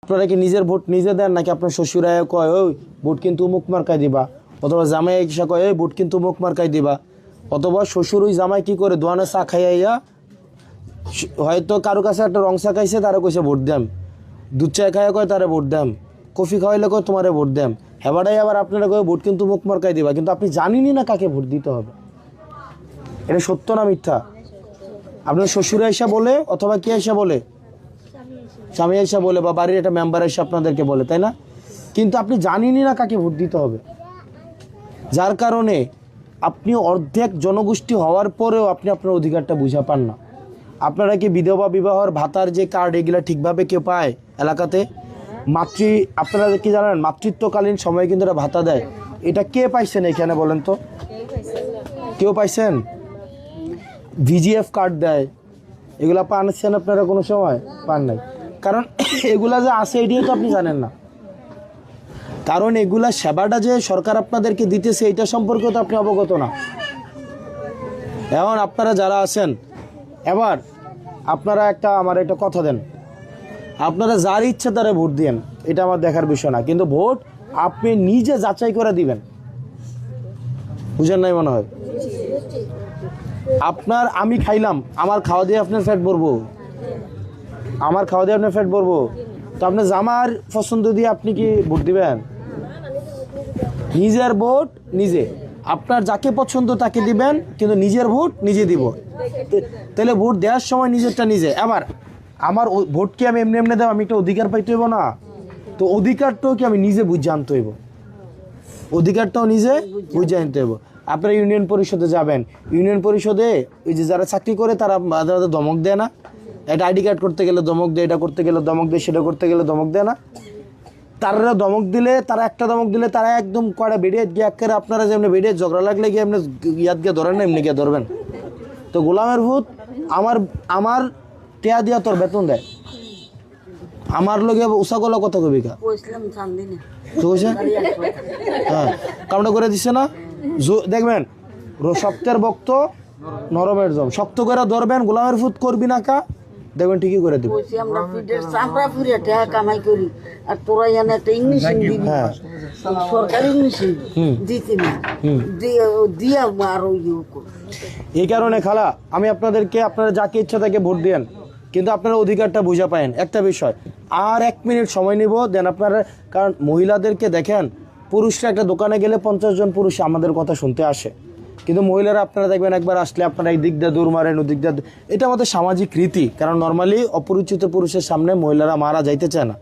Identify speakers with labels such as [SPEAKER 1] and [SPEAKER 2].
[SPEAKER 1] আপনারা কি নিজের ভোট নিজে দেন নাকি আপনার শ্বশুরায় কয় ওই ভোট কিন্তু মুখ মার্কায় দিবা, অথবা জামাই এসে কয় ওই ভোট কিন্তু মুখ মার্কায় দিবা, অথবা শ্বশুর ওই জামাই কী করে দোয়ানে চা খাইয়া হয়তো কারো কাছে একটা রং চা খাইছে তারা কইছে ভোট দেম, দুধ চা খাইয়া কয় তারা ভোট দেম, কফি খাওয়াইলে কয় তোমারে ভোট দেম, হেবাটাই আবার আপনারা কয় ভোট কিন্তু মুখ মার্কায় দিবা, কিন্তু আপনি জানিনি না কাকে ভোট দিতে হবে। এটা সত্য না মিথ্যা? আপনার শ্বশুর আইসা বলে অথবা কে আইসা বলে, স্বামী আইসা বলে বা বাড়ির একটা মেম্বার এসে আপনাদেরকে বলে, তাই না? কিন্তু আপনি জানিনি না কাকে ভোট দিতে হবে, যার কারণে আপনি অর্ধেক জনগোষ্ঠী হওয়ার পরেও আপনি আপনার অধিকারটা বুঝা পান না। আপনারা কি বিধবা বিবাহর ভাতার যে কার্ড এগুলা ঠিকভাবে কেউ পায় এলাকাতে? আপনারা কি জানেন মাতৃত্বকালীন সময়ে কিন্তু এটা ভাতা দেয়, এটা কে পাইছেন এখানে বলেন তো? কেউ পাইছেন? ভিজিএফ কার্ড দেয়, এগুলা পাচ্ছেন আপনারা কোনো সময়? পান নাই। কারণ এগুলা যে আছে এটিও তো আপনি জানেন না, কারণ এগুলা সেবাটা যে সরকার আপনাদেরকে দিতেছে এটা সম্পর্কে তো আপনি অবগত না। এখন আপনারা যারা আছেন, এবার আপনারা আমার একটা কথা দেন, আপনারা যার ইচ্ছা তারা ভোট দিয়েন, এটা আমার দেখার বিষয় না, কিন্তু ভোট আপনি নিজে যাচাই করে দিবেন। বুঝেন নাই মনে হয়? আমি খাইলাম, আমার খাওয়া দিয়ে আপনার ফ্যাট ভরবো, আমার খাওয়া দিয়ে আপনার ফ্যাট ভরবো, তো আপনার জামার পছন্দ দিয়ে আপনি কি ভোট দিবেন? নিজের ভোট নিজে, আপনার যাকে পছন্দ তাকে দিবেন, কিন্তু নিজের ভোট নিজে দিব। তাহলে ভোট দেওয়ার সময় নিজেরটা নিজে। আবার আমার ভোট কি আমি এমনি এমনি দেব? আমি একটা অধিকার পাইতে হইব না? তো অধিকারটাও কি আমি নিজে বুঝে আনতে হইব, অধিকারটাও নিজে বুঝে আনতে হইব। আপনারা ইউনিয়ন পরিষদে যাবেন, ইউনিয়ন পরিষদে ওই যে যারা চাকরি করে তারা ধমক দেয় না? এটা আইডি কার্ড করতে গেলে ধমক দেয়, এটা করতে গেলে ধমক দেয়, সেটা করতে গেলে ধমক দেয় না? তারা ধমক দিলে, তারা একটা ধমক দিলে তারা একদম কড়া বেরিয়ে গিয়ে একেবারে আপনারা যেমনি বেরিয়ে ঝগড়া লাগলে গিয়ে এমনি ইয়াদ গিয়ে ধরেন না, এমনি গিয়ে ধরবেন। তো গোলামের ভূত আমার টেয়া দিয়া তোর বেতন দেয়, আমার লগে উষাগোলা কথা কবি কা হ্যাঁ কামটা করে দিচ্ছে না? দেখবেন শক্তের বক্ত নরমের জম, শক্ত করে ধরবেন, গোলামের ভূত করবি না কা, দেখবেন ঠিকই করে দিব। এই কারণে খালা আমি আপনাদেরকে, আপনারা যাকে ইচ্ছা তাকে ভোট দেন, কিন্তু আপনারা অধিকারটা বুঝা পায়েন। একটা বিষয় আর 1 মিনিট সময় নিব দেন আপনারা, কারণ মহিলাদেরকে দেখেন, পুরুষরা একটা দোকানে গেলে 50 জন পুরুষ আমাদের কথা শুনতে আসে, কিন্তু মহিলারা আপনারা দেখবেন একবার আসলে আপনারা এই দিক দিয়ে দৌড় মারেন, ওদিক দিয়ে। এটা আমাদের সামাজিক রীতি, কারণ নর্মালি অপরিচিত পুরুষের সামনে মহিলারা মারা যাইতে চায় না।